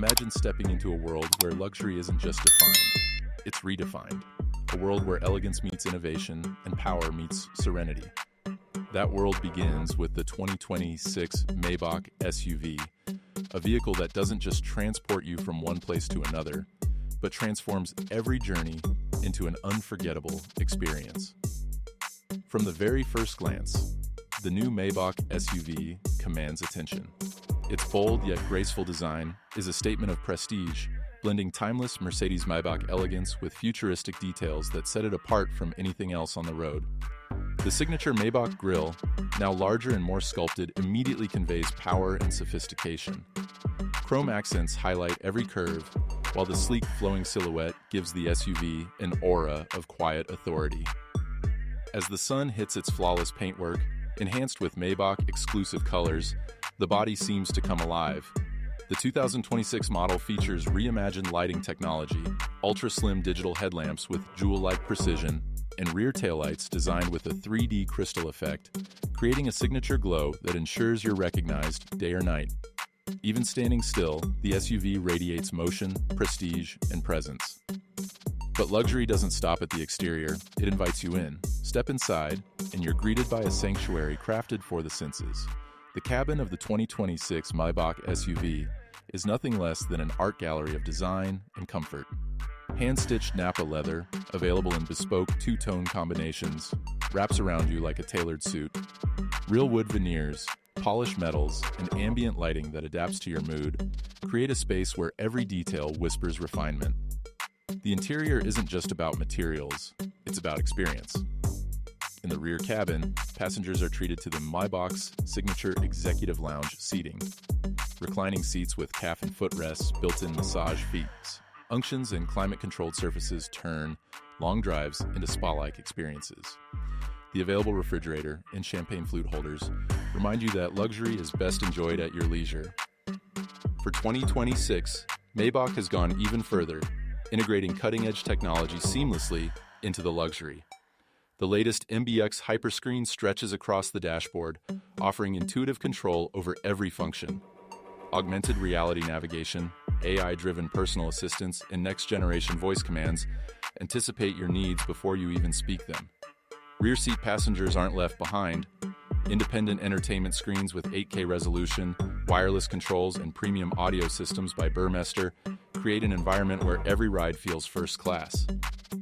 Imagine stepping into a world where luxury isn't just defined, it's redefined. A world where elegance meets innovation and power meets serenity. That world begins with the 2026 Maybach SUV, a vehicle that doesn't just transport you from one place to another, but transforms every journey into an unforgettable experience. From the very first glance, the new Maybach SUV commands attention. Its bold yet graceful design is a statement of prestige, blending timeless Mercedes-Maybach elegance with futuristic details that set it apart from anything else on the road. The signature Maybach grille, now larger and more sculpted, immediately conveys power and sophistication. Chrome accents highlight every curve, while the sleek, flowing silhouette gives the SUV an aura of quiet authority. As the sun hits its flawless paintwork, enhanced with Maybach exclusive colors, the body seems to come alive. The 2026 model features reimagined lighting technology, ultra-slim digital headlamps with jewel-like precision, and rear taillights designed with a 3D crystal effect, creating a signature glow that ensures you're recognized day or night. Even standing still, the SUV radiates motion, prestige, and presence. But luxury doesn't stop at the exterior, it invites you in. Step inside, and you're greeted by a sanctuary crafted for the senses. The cabin of the 2026 Maybach SUV is nothing less than an art gallery of design and comfort. Hand-stitched Napa leather, available in bespoke two-tone combinations, wraps around you like a tailored suit. Real wood veneers, polished metals, and ambient lighting that adapts to your mood create a space where every detail whispers refinement. The interior isn't just about materials, it's about experience. In the rear cabin, passengers are treated to the Maybach's signature executive lounge seating. Reclining seats with calf and footrests, built-in massage feats, unctions and climate-controlled surfaces turn long drives into spa-like experiences. The available refrigerator and champagne flute holders remind you that luxury is best enjoyed at your leisure. For 2026, Maybach has gone even further, integrating cutting-edge technology seamlessly into the luxury. The latest MBUX Hyperscreen stretches across the dashboard, offering intuitive control over every function. Augmented reality navigation, AI-driven personal assistance, and next-generation voice commands anticipate your needs before you even speak them. Rear seat passengers aren't left behind. Independent entertainment screens with 8K resolution, wireless controls, and premium audio systems by Burmester create an environment where every ride feels first class.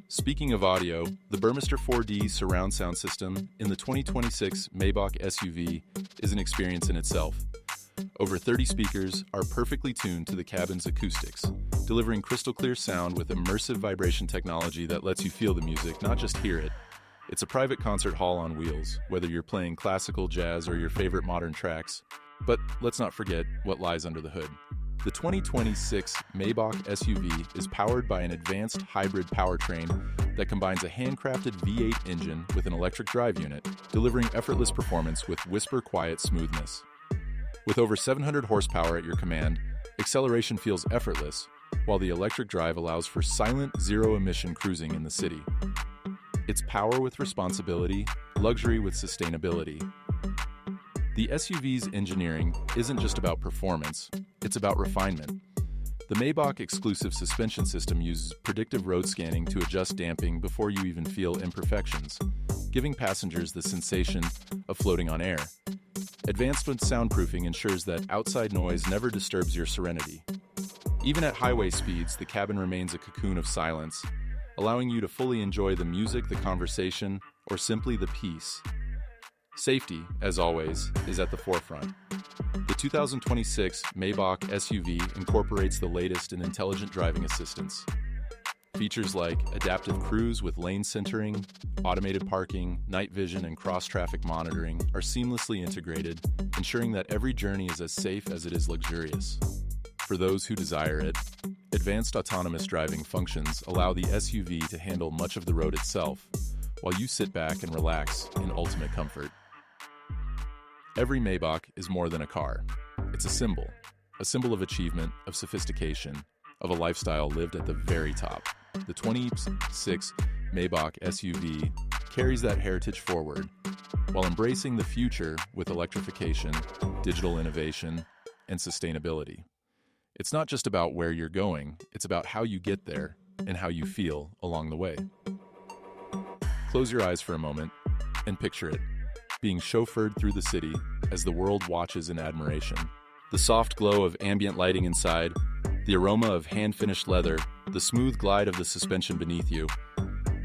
Speaking of audio, the Burmester 4D surround sound system in the 2026 Maybach SUV is an experience in itself. Over 30 speakers are perfectly tuned to the cabin's acoustics, delivering crystal clear sound with immersive vibration technology that lets you feel the music, not just hear it. It's a private concert hall on wheels, whether you're playing classical, jazz, or your favorite modern tracks. But let's not forget what lies under the hood. The 2026 Maybach SUV is powered by an advanced hybrid powertrain that combines a handcrafted V8 engine with an electric drive unit, delivering effortless performance with whisper-quiet smoothness. With over 700 horsepower at your command, acceleration feels effortless, while the electric drive allows for silent, zero-emission cruising in the city. It's power with responsibility, luxury with sustainability. The SUV's engineering isn't just about performance, it's about refinement. The Maybach exclusive suspension system uses predictive road scanning to adjust damping before you even feel imperfections, giving passengers the sensation of floating on air. Advanced soundproofing ensures that outside noise never disturbs your serenity. Even at highway speeds, the cabin remains a cocoon of silence, allowing you to fully enjoy the music, the conversation, or simply the peace. Safety, as always, is at the forefront. The 2026 Maybach SUV incorporates the latest in intelligent driving assistance. Features like adaptive cruise with lane centering, automated parking, night vision, and cross-traffic monitoring are seamlessly integrated, ensuring that every journey is as safe as it is luxurious. For those who desire it, advanced autonomous driving functions allow the SUV to handle much of the road itself, while you sit back and relax in ultimate comfort. Every Maybach is more than a car. It's a symbol of achievement, of sophistication, of a lifestyle lived at the very top. The 26 Maybach SUV carries that heritage forward, while embracing the future with electrification, digital innovation, and sustainability. It's not just about where you're going, it's about how you get there and how you feel along the way. Close your eyes for a moment and picture it, being chauffeured through the city as the world watches in admiration. The soft glow of ambient lighting inside, the aroma of hand-finished leather, the smooth glide of the suspension beneath you.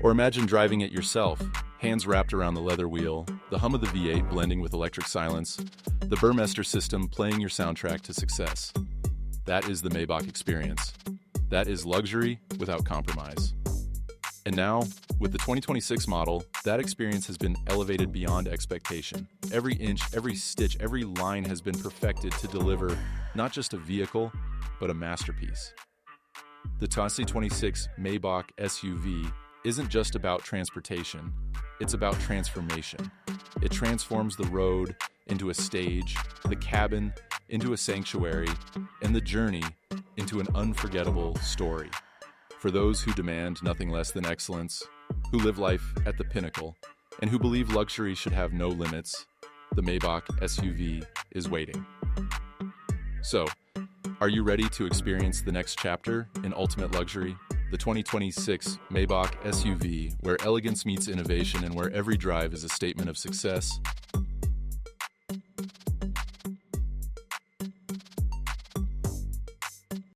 Or imagine driving it yourself, hands wrapped around the leather wheel, the hum of the V8 blending with electric silence, the Burmester system playing your soundtrack to success. That is the Maybach experience. That is luxury without compromise. And now, with the 2026 model, that experience has been elevated beyond expectation. Every inch, every stitch, every line has been perfected to deliver not just a vehicle, but a masterpiece. The 2026 Maybach SUV isn't just about transportation, it's about transformation. It transforms the road into a stage, the cabin into a sanctuary, and the journey into an unforgettable story. For those who demand nothing less than excellence, who live life at the pinnacle, and who believe luxury should have no limits, the Maybach SUV is waiting. So, are you ready to experience the next chapter in ultimate luxury? The 2026 Maybach SUV, where elegance meets innovation and where every drive is a statement of success.